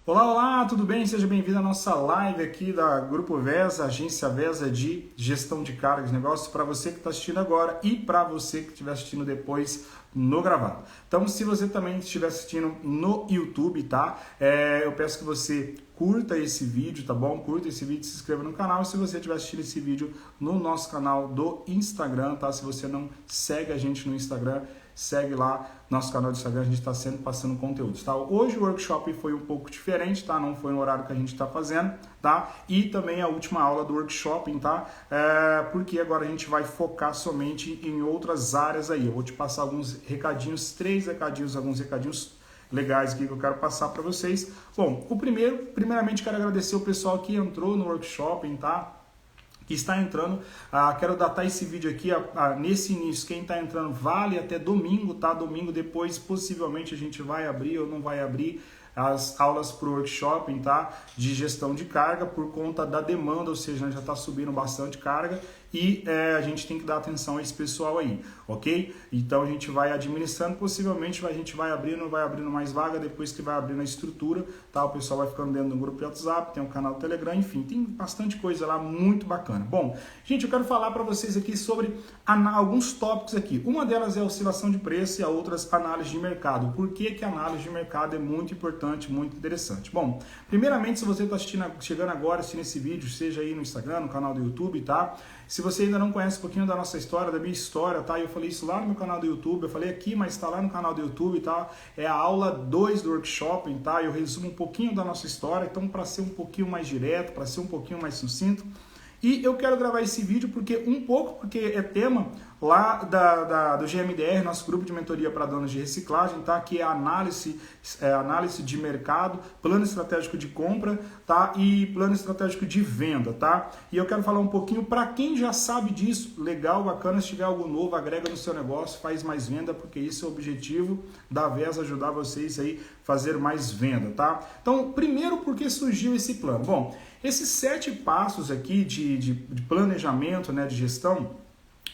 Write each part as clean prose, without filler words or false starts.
Olá, olá, tudo bem? Seja bem-vindo à nossa live aqui da Grupo VESA, Agência VESA de Gestão de Cargas e Negócios, para você que está assistindo agora e para você que estiver assistindo depois no gravado. Então, se você também estiver assistindo no YouTube, tá? Eu peço que você curta esse vídeo, tá bom? Curta esse vídeo, se inscreva no canal. E se você estiver assistindo esse vídeo no nosso canal do Instagram, tá? Se você não segue a gente no Instagram, segue lá nosso canal do Instagram, a gente está sempre passando conteúdos, tá? Hoje o workshop foi um pouco diferente, tá? Não foi no horário que a gente está fazendo, tá? E também a última aula do workshop, tá? Porque agora a gente vai focar somente em outras áreas aí. Eu vou te passar alguns recadinhos, alguns recadinhos legais aqui que eu quero passar para vocês. Bom, primeiramente quero agradecer o pessoal que entrou no workshop, tá? Que está entrando, quero datar esse vídeo aqui nesse início, quem está entrando vale até domingo, tá? Domingo depois possivelmente a gente vai abrir ou não vai abrir as aulas para o workshop, tá? De gestão de carga por conta da demanda, ou seja, já está subindo bastante carga e a gente tem que dar atenção a esse pessoal aí, ok? Então a gente vai administrando, possivelmente a gente vai abrindo mais vaga depois que vai abrindo a estrutura, tá? O pessoal vai ficando dentro do grupo de WhatsApp, tem um canal do Telegram, enfim, tem bastante coisa lá muito bacana. Bom, gente, eu quero falar para vocês aqui sobre alguns tópicos aqui. Uma delas é a oscilação de preço e a outra análise de mercado. Por que a análise de mercado é muito importante, muito interessante? Bom, primeiramente, se você está chegando agora, assistindo esse vídeo, seja aí no Instagram, no canal do YouTube, tá? Se você ainda não conhece um pouquinho da nossa história, da minha história, tá? Eu falei isso lá no meu canal do YouTube, eu falei aqui, mas está lá no canal do YouTube, tá? É a aula 2 do workshop, tá? Eu resumo um pouquinho da nossa história, então para ser um pouquinho mais direto, para ser um pouquinho mais sucinto. E eu quero gravar esse vídeo porque é tema lá do GMDR, nosso grupo de mentoria para donos de reciclagem, tá? Que é análise de mercado, plano estratégico de compra, tá? E plano estratégico de venda, tá? E eu quero falar um pouquinho para quem já sabe disso, legal, bacana, se tiver algo novo, agrega no seu negócio, faz mais venda, porque isso é o objetivo da VESA, ajudar vocês aí a fazer mais venda, tá? Então, primeiro, por que surgiu esse plano? Bom, esses 7 passos aqui de planejamento, né, de gestão,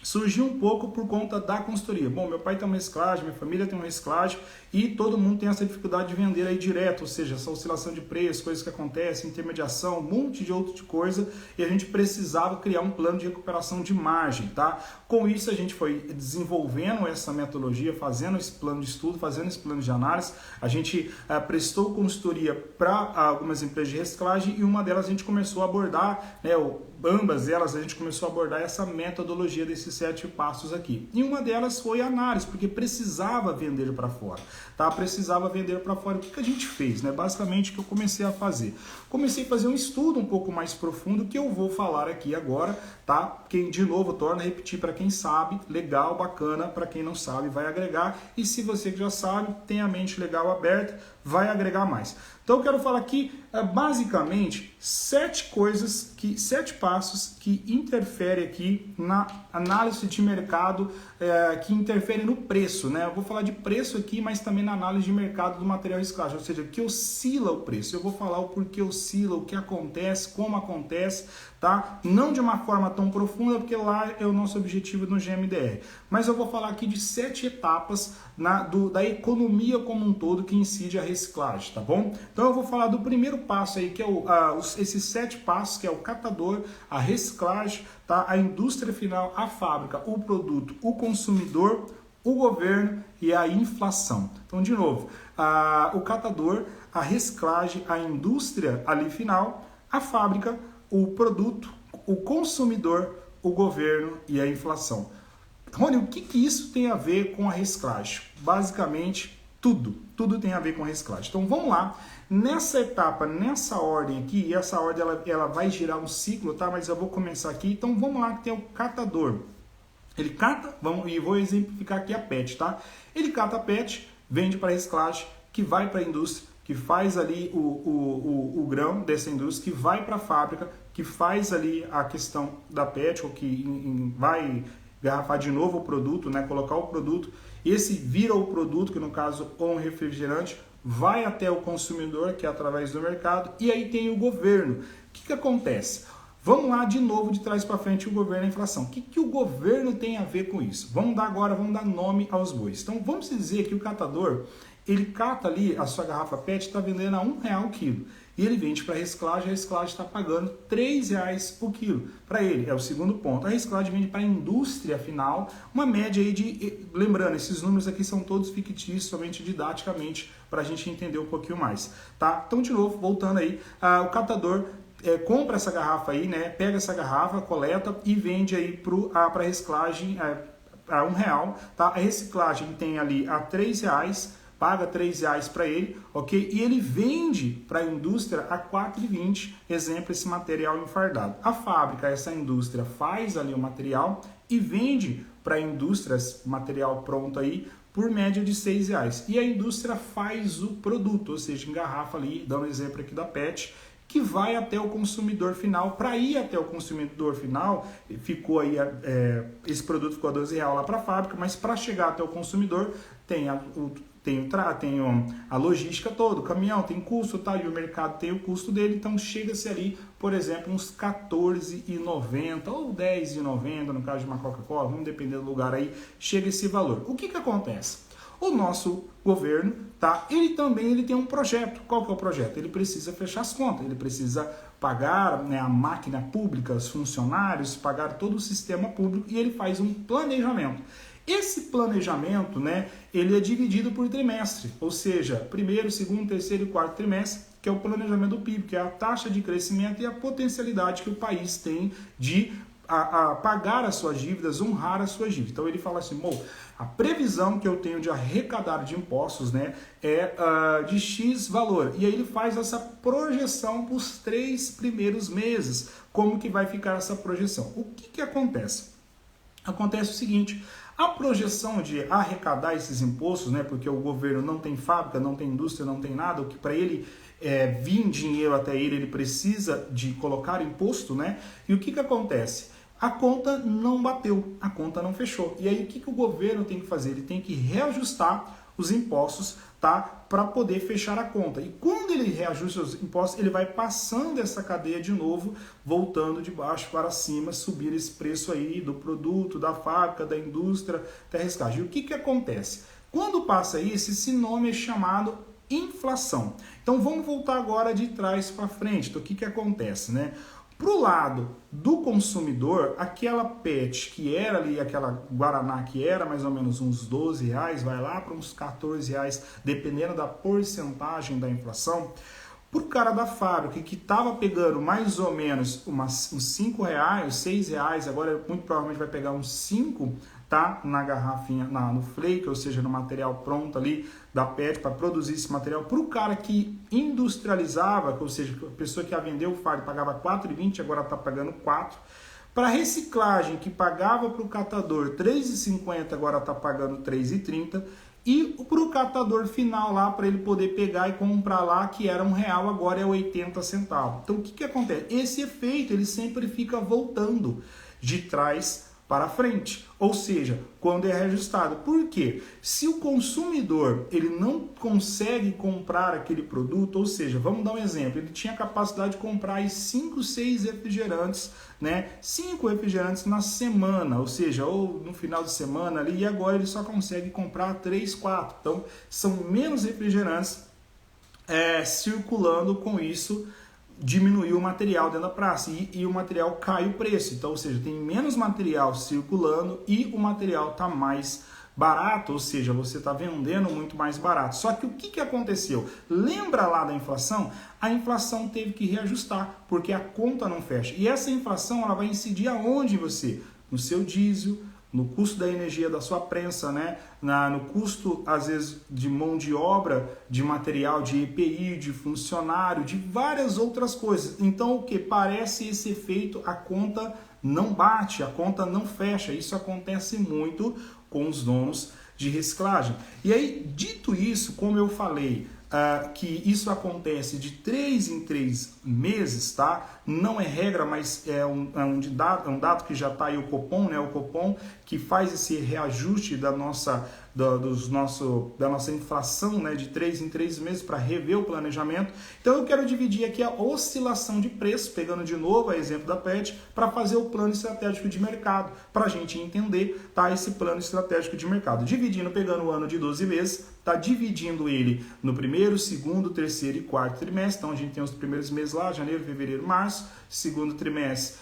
surgiu um pouco por conta da consultoria. Bom, meu pai tem uma reciclagem, minha família tem uma reciclagem e todo mundo tem essa dificuldade de vender aí direto, ou seja, essa oscilação de preço, coisas que acontecem, intermediação, um monte de outra coisa, e a gente precisava criar um plano de recuperação de margem, tá? Com isso a gente foi desenvolvendo essa metodologia, fazendo esse plano de estudo, fazendo esse plano de análise, a gente prestou consultoria para algumas empresas de reciclagem e uma delas a gente começou a abordar, né, ambas elas a gente começou a abordar essa metodologia desses 7 passos aqui. E uma delas foi a análise, porque precisava vender para fora, tá? Precisava vender para fora. O que a gente fez, né? Basicamente o que eu comecei a fazer? Comecei a fazer um estudo um pouco mais profundo que eu vou falar aqui agora, tá? Quem, de novo, torna a repetir para quem sabe, legal, bacana, para quem não sabe, vai agregar. E se você que já sabe, tem a mente legal aberta, vai agregar mais. Então eu quero falar aqui, basicamente, 7 passos que interferem aqui na análise de mercado, que interferem no preço, né? Eu vou falar de preço aqui, mas também na análise de mercado do material reciclagem, ou seja, que oscila o preço. Eu vou falar o porquê oscila, o que acontece, como acontece, tá? Não de uma forma tão profunda, porque lá é o nosso objetivo no GMDR. Mas eu vou falar aqui de 7 etapas da economia como um todo que incide a reciclagem, tá bom? Então eu vou falar do primeiro passo aí, que é esses 7 passos, que é o catador, a reciclagem, tá? A indústria final, a fábrica, o produto, o consumidor, o governo e a inflação. Então, de novo, o catador, a reciclagem, a indústria ali final, a fábrica, o produto, o consumidor, o governo e a inflação. Rony, o que isso tem a ver com a reciclagem? Basicamente, tudo tem a ver com a reciclagem. Então vamos lá, nessa etapa, nessa ordem aqui, e essa ordem ela vai girar um ciclo, tá? Mas eu vou começar aqui, então vamos lá que tem o catador. Ele cata, e vou exemplificar aqui a PET, tá? Ele cata a PET, vende para reciclagem, que vai para a indústria, que faz ali o grão dessa indústria, que vai para a fábrica, que faz ali a questão da PET, ou que vai garrafar de novo o produto, né? Colocar o produto, esse vira o produto, que no caso é um refrigerante, vai até o consumidor, que é através do mercado, e aí tem o governo. O que acontece? Vamos lá de novo, de trás para frente, o governo e a inflação. O que o governo tem a ver com isso? Vamos dar nome aos bois. Então vamos dizer que o catador, ele cata ali a sua garrafa PET, está vendendo a R$1 o quilo. E ele vende para a reciclagem, a reciclagem está pagando R$3 o quilo. Para ele, é o segundo ponto. A reciclagem vende para a indústria final, uma média aí de... Lembrando, esses números aqui são todos fictícios, somente didaticamente, para a gente entender um pouquinho mais. Tá? Então, de novo, voltando aí, o catador compra essa garrafa aí, né? Pega essa garrafa, coleta e vende aí para a reciclagem a R$1. Tá? A reciclagem tem ali a R$3, paga R$3 para ele, ok? E ele vende para a indústria a R$4,20, exemplo, esse material enfardado. A fábrica, essa indústria, faz ali o material e vende para a indústria, material pronto aí, por média de R$6. E a indústria faz o produto, ou seja, engarrafa ali, dando exemplo aqui da PET, que vai até o consumidor final. Para ir até o consumidor final, ficou aí, esse produto ficou a R$12 lá para a fábrica, mas para chegar até o consumidor, tem a logística toda, o caminhão tem custo, tá? E o mercado tem o custo dele, então chega-se ali, por exemplo, uns R$14,90 ou R$10,90, no caso de uma Coca-Cola, vamos depender do lugar aí, chega esse valor. O que acontece? O nosso governo, tá? Ele tem um projeto. Qual que é o projeto? Ele precisa fechar as contas, ele precisa pagar, né, a máquina pública, os funcionários, pagar todo o sistema público e ele faz um planejamento. Esse planejamento, né, ele é dividido por trimestre, ou seja, primeiro, segundo, terceiro e quarto trimestre, que é o planejamento do PIB, que é a taxa de crescimento e a potencialidade que o país tem de pagar as suas dívidas, honrar as suas dívidas. Então ele fala assim, a previsão que eu tenho de arrecadar de impostos, né, é de X valor. E aí ele faz essa projeção para os 3 primeiros meses. Como que vai ficar essa projeção? O que acontece? Acontece o seguinte, a projeção de arrecadar esses impostos, né, porque o governo não tem fábrica, não tem indústria, não tem nada, o que para ele vir dinheiro até ele precisa de colocar imposto, né? E o que acontece? A conta não bateu, a conta não fechou. E aí o que o governo tem que fazer? Ele tem que reajustar os impostos, tá? Para poder fechar a conta. E quando ele reajusta os impostos, ele vai passando essa cadeia de novo, voltando de baixo para cima, subir esse preço aí do produto, da fábrica, da indústria, da reciclagem. E o que acontece? Quando passa isso, esse nome é chamado inflação. Então vamos voltar agora de trás para frente. Então o que acontece, né? Para o lado do consumidor, aquela PET que era ali, aquela Guaraná que era mais ou menos uns R$12, vai lá para uns R$14, dependendo da porcentagem da inflação. Para o cara da fábrica que estava pegando mais ou menos uns R$5, R$6, agora muito provavelmente vai pegar uns 5, tá? Na garrafinha, no flake, ou seja, no material pronto ali da PET para produzir esse material. Para o cara que industrializava, ou seja, a pessoa que ia vender o fardo pagava R$4,20, agora está pagando R$4. Para reciclagem, que pagava para o catador R$3,50, agora está pagando R$3,30. E para o catador final lá, para ele poder pegar e comprar lá, que era R$1, agora é 80 centavos. Então o que acontece? Esse efeito ele sempre fica voltando de trás para frente, ou seja, quando é reajustado. Por quê? Se o consumidor ele não consegue comprar aquele produto, ou seja, vamos dar um exemplo, ele tinha capacidade de comprar 5, 6 refrigerantes, né? 5 refrigerantes na semana, ou seja, ou no final de semana ali, e agora ele só consegue comprar 3, 4. Então, são menos refrigerantes circulando, com isso diminuiu o material dentro da praça e o material cai o preço. Então, ou seja, tem menos material circulando e o material está mais barato, ou seja, você está vendendo muito mais barato. Só que o que aconteceu? Lembra lá da inflação? A inflação teve que reajustar, porque a conta não fecha. E essa inflação ela vai incidir aonde você? No seu diesel, no custo da energia da sua prensa, né? No custo, às vezes, de mão de obra, de material, de EPI, de funcionário, de várias outras coisas. Então, o que? Parece esse efeito, a conta não bate, a conta não fecha. Isso acontece muito com os donos de reciclagem. E aí, dito isso, como eu falei, que isso acontece de 3 em 3 meses, tá? Não é regra, mas é um dado que já está aí o Copom, né? O Copom que faz esse reajuste da nossa inflação, né? De 3 em 3 meses para rever o planejamento. Então eu quero dividir aqui a oscilação de preço, pegando de novo o exemplo da PET, para fazer o plano estratégico de mercado, para a gente entender, tá? Esse plano estratégico de mercado. Dividindo, pegando o ano de 12 meses, está dividindo ele no primeiro, segundo, terceiro e quarto trimestre. Então a gente tem os primeiros meses lá, janeiro, fevereiro, março, segundo trimestre,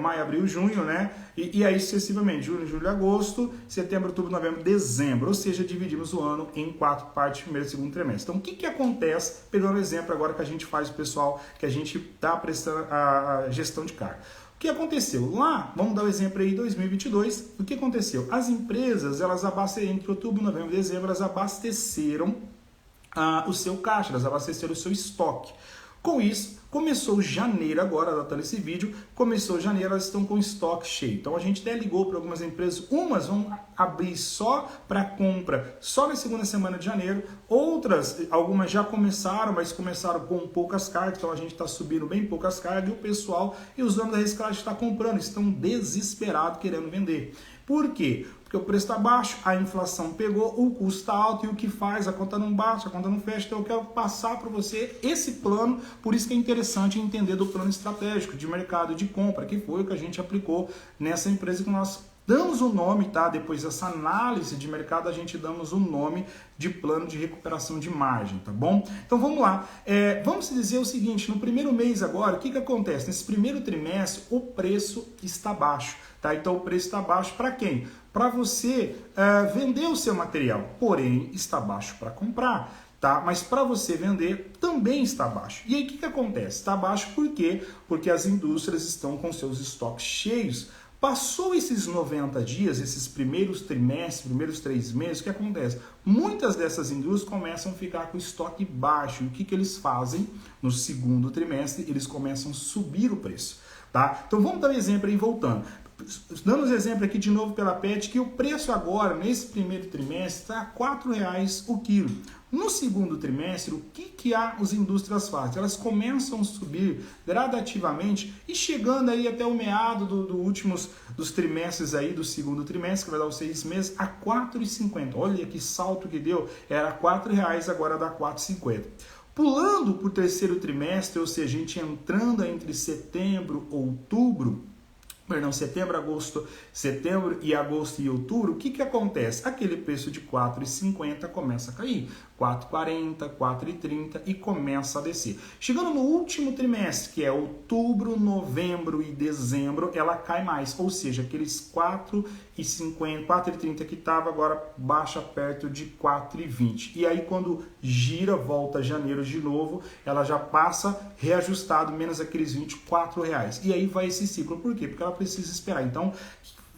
maio, abril, junho, né? E aí sucessivamente, julho, julho, agosto, setembro, outubro, novembro, dezembro. Ou seja, dividimos o ano em 4 partes, primeiro e segundo trimestre. Então o que acontece, pegando o exemplo agora que a gente faz, pessoal, que a gente está prestando a gestão de carga. O que aconteceu? Lá, vamos dar o exemplo aí, 2022, o que aconteceu? As empresas, elas abasteceram, entre outubro, novembro e dezembro, elas abasteceram o seu caixa, elas abasteceram o seu estoque. Com isso, começou janeiro agora, datando esse vídeo, começou janeiro, elas estão com estoque cheio. Então a gente até ligou para algumas empresas, umas vão abrir só para compra, só na segunda semana de janeiro, outras, algumas já começaram, mas começaram com poucas cargas, então a gente está subindo bem poucas cargas e o pessoal e os donos da reciclagem estão comprando, estão desesperados querendo vender. Por quê? Porque o preço está baixo, a inflação pegou, o custo está alto e o que faz? A conta não bate, a conta não fecha. Então eu quero passar para você esse plano, por isso que é interessante entender do plano estratégico de mercado de compra, que foi o que a gente aplicou nessa empresa que nós damos o nome, tá? Depois dessa análise de mercado, a gente damos o nome de plano de recuperação de margem, tá bom? Então vamos lá. Vamos dizer o seguinte, no primeiro mês agora, o que acontece? Nesse primeiro trimestre, o preço está baixo, tá? Então o preço está baixo para quem? Para você vender o seu material, porém está baixo para comprar. Tá? Mas para você vender também está baixo. E aí o que acontece? Está baixo por quê? Porque as indústrias estão com seus estoques cheios. Passou esses 90 dias, esses primeiros trimestres, primeiros 3 meses, o que acontece? Muitas dessas indústrias começam a ficar com estoque baixo. E o que eles fazem? No segundo trimestre, eles começam a subir o preço. Tá? Então vamos dar um exemplo aí, voltando. Dando os exemplos aqui de novo pela PET, que o preço agora, nesse primeiro trimestre, está R$ 4,00 o quilo. No segundo trimestre, o que as indústrias fazem? Elas começam a subir gradativamente e chegando aí até o meado dos trimestres aí, do segundo trimestre, que vai dar os 6 meses, a R$ 4,50. Olha que salto que deu, era R$ 4,00, agora dá R$ 4,50. Pulando para o terceiro trimestre, ou seja, a gente entrando entre setembro e agosto e outubro, o que acontece? Aquele preço de R$ 4,50 começa a cair, R$ 4,40, R$ 4,30 e começa a descer. Chegando no último trimestre, que é outubro, novembro e dezembro, ela cai mais, ou seja, aqueles R$ 4,50, R$ 4,30 que estava, agora baixa perto de R$ 4,20. E aí quando gira, volta janeiro de novo, ela já passa reajustado, menos aqueles R$ 24,00. E aí vai esse ciclo, por quê? Porque ela precisa esperar. Então,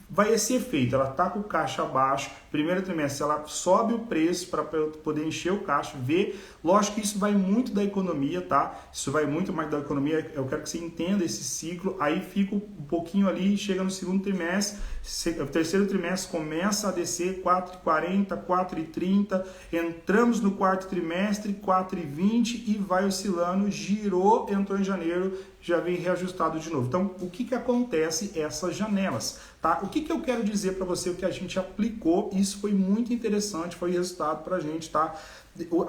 vai esse efeito, ela está com o caixa baixo, primeiro trimestre ela sobe o preço para poder encher o caixa, ver, lógico que isso vai muito da economia, tá? Isso vai muito mais da economia, eu quero que você entenda esse ciclo, aí fica um pouquinho ali, chega no segundo trimestre, o terceiro trimestre começa a descer 4,40, 4,30, entramos no quarto trimestre, 4,20 e vai oscilando, girou, entrou em janeiro, já vem reajustado de novo. Então, o que acontece? Essas janelas, tá? O que eu quero dizer para você, o que a gente aplicou, isso foi muito interessante, foi resultado para a gente, tá?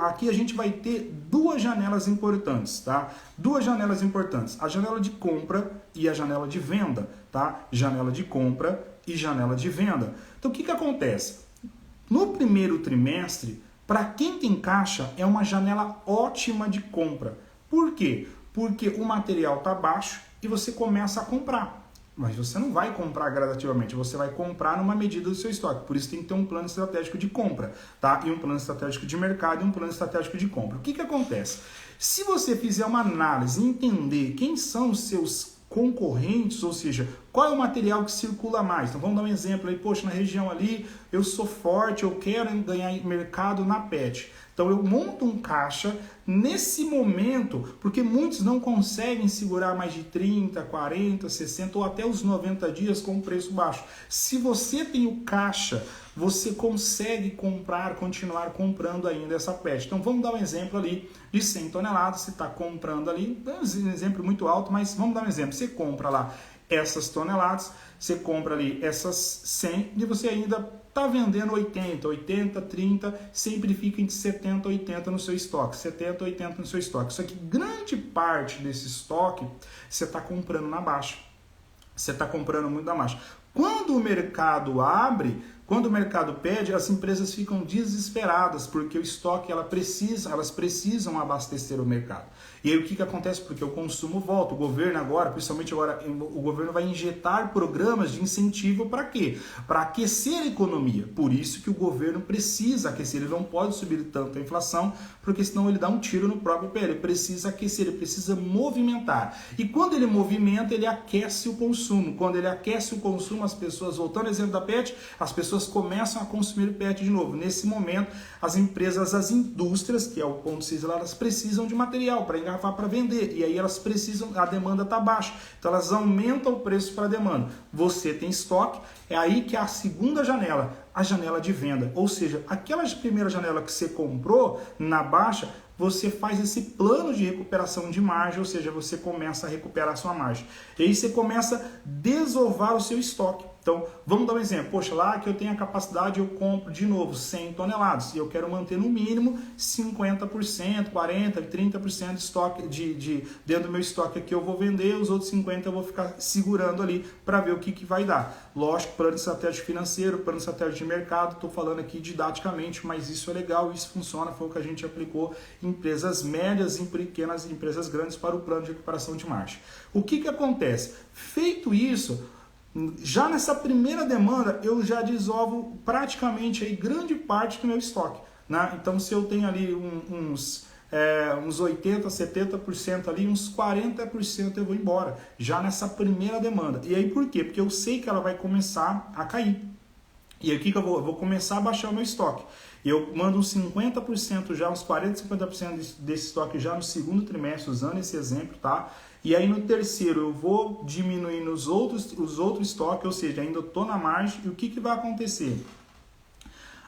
Aqui a gente vai ter 2 janelas importantes, tá? 2 janelas importantes, a janela de compra e a janela de venda, tá? Janela de compra e janela de venda. Então, o que acontece? No primeiro trimestre, para quem tem caixa, é uma janela ótima de compra. Por quê? Porque o material está baixo e você começa a comprar. Mas você não vai comprar gradativamente, você vai comprar numa medida do seu estoque. Por isso tem que ter um plano estratégico de compra, tá? E um plano estratégico de mercado e um plano estratégico de compra. O que acontece? Se você fizer uma análise e entender quem são os seus concorrentes, ou seja, qual é o material que circula mais? Então vamos dar um exemplo aí, poxa, na região ali eu sou forte, eu quero ganhar mercado na PET. Então eu monto um caixa nesse momento, porque muitos não conseguem segurar mais de 30, 40, 60 ou até os 90 dias com preço baixo. Se você tem o caixa, você consegue comprar, continuar comprando ainda essa PET. Então vamos dar um exemplo ali de 100 toneladas, você está comprando ali, um exemplo muito alto, mas vamos dar um exemplo, você compra lá essas toneladas, você compra ali essas 100 e você ainda está vendendo 80, 30, sempre fica entre 70 e 80 no seu estoque, 70, 80 no seu estoque. Só que grande parte desse estoque você está comprando na baixa, você está comprando muito na baixa. Quando o mercado abre, Quando o mercado pede, as empresas ficam desesperadas, porque o estoque elas precisam abastecer o mercado. E aí o que acontece? Porque o consumo volta. O governo agora, principalmente agora, o governo vai injetar programas de incentivo para quê? Para aquecer a economia. Por isso que o governo precisa aquecer. Ele não pode subir tanto a inflação, porque senão ele dá um tiro no próprio pé. Ele precisa aquecer, ele precisa movimentar. E quando ele movimenta, ele aquece o consumo. Quando ele aquece o consumo, as pessoas, voltando ao exemplo da PET, as pessoas começam a consumir PET de novo. Nesse momento, as empresas, as indústrias, que é o ponto 6 lá, elas precisam de material para engarrafar, para vender. E aí elas precisam, a demanda está baixa. Então elas aumentam o preço para a demanda. Você tem estoque, é aí que é a segunda janela, a janela de venda. Ou seja, aquela primeira janela que você comprou na baixa, você faz esse plano de recuperação de margem, ou seja, você começa a recuperar a sua margem. E aí você começa a desovar o seu estoque. Então, vamos dar um exemplo. Poxa, lá que eu tenho a capacidade, eu compro de novo 100 toneladas e eu quero manter no mínimo 50%, 40%, 30% de estoque dentro do meu estoque aqui eu vou vender, os outros 50% eu vou ficar segurando ali para ver o que vai dar. Lógico, plano estratégico financeiro, plano estratégico de mercado, estou falando aqui didaticamente, mas isso é legal, isso funciona, foi o que a gente aplicou em empresas médias e pequenas empresas grandes para o plano de recuperação de margem. O que acontece? Feito isso, já nessa primeira demanda, eu já desovo praticamente aí grande parte do meu estoque. Né? Então, se eu tenho ali uns 80%, 70% ali, uns 40% eu vou embora, já nessa primeira demanda. E aí por quê? Porque eu sei que ela vai começar a cair. E aí o que eu vou? Eu vou começar a baixar o meu estoque. Eu mando uns 50% já, uns 40%, 50% desse estoque já no segundo trimestre, usando esse exemplo, tá? E aí no terceiro eu vou diminuindo os outros estoques, ou seja, ainda estou na margem. E o que vai acontecer?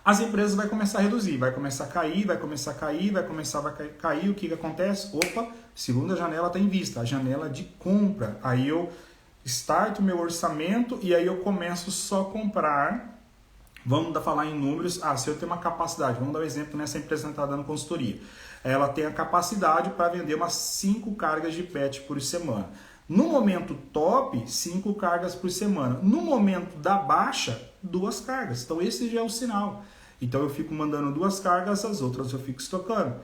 As empresas vão começar a reduzir, vai começar a cair, vai começar a cair, vai começar a cair. O que acontece? Opa, segunda janela está em vista, a janela de compra. Aí eu starto meu orçamento e aí eu começo só a comprar. Vamos falar em números. Se eu tenho uma capacidade, vamos dar um exemplo nessa empresa que está dando consultoria. Ela tem a capacidade para vender umas 5 cargas de PET por semana. No momento top, 5 cargas por semana. No momento da baixa, 2 cargas. Então esse já é o sinal. Então eu fico mandando 2 cargas, as outras eu fico estocando.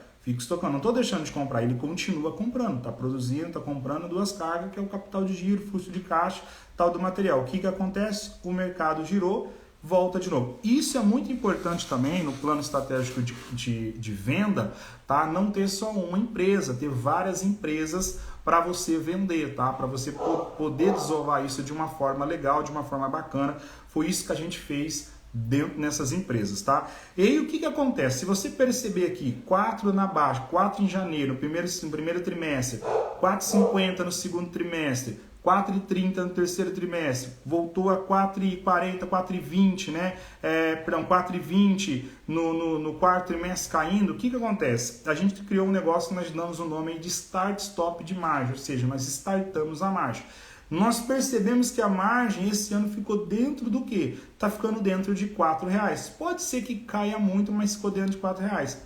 Não estou deixando de comprar, ele continua comprando, está produzindo, está comprando 2 cargas, que é o capital de giro, fluxo de caixa, tal do material. O que acontece? O mercado girou, volta de novo. Isso é muito importante também no plano estratégico de venda, tá? Não ter só uma empresa, ter várias empresas para você vender, tá? Para você poder desovar isso de uma forma legal, de uma forma bacana. Foi isso que a gente fez dentro nessas empresas, tá? E aí o que acontece? Se você perceber aqui, 4 na baixa, 4 em janeiro, no primeiro trimestre, 4,50 no segundo trimestre, 4,30 no terceiro trimestre, voltou a 4,40, 4,20, né? 4,20 no quarto trimestre caindo. O que acontece? A gente criou um negócio que nós damos o nome de Start Stop de margem, ou seja, nós startamos a margem. Nós percebemos que a margem esse ano ficou dentro do quê? Está ficando dentro de R$4. Pode ser que caia muito, mas ficou dentro de R$4.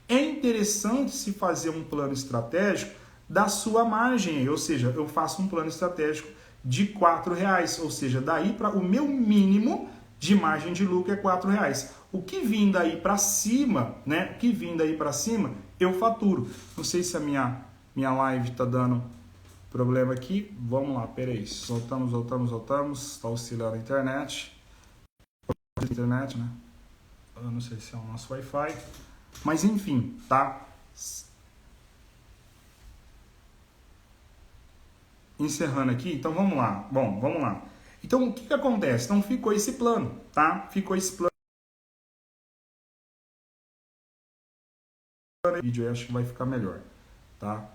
É interessante se fazer um plano estratégico da sua margem, ou seja, eu faço um plano estratégico de R$4, ou seja, daí para o meu mínimo de margem de lucro é R$4. O que vim daí para cima, né? O que vim daí para cima, eu faturo. Não sei se a minha live está dando problema aqui. Vamos lá, peraí. Voltamos. Está oscilando a internet. Né? Eu não sei se é o nosso Wi-Fi. Mas enfim, tá? Encerrando aqui, então vamos lá. Bom, vamos lá. Então o que acontece? Então ficou esse plano, tá? Ficou esse plano. O vídeo aí acho que vai ficar melhor, tá?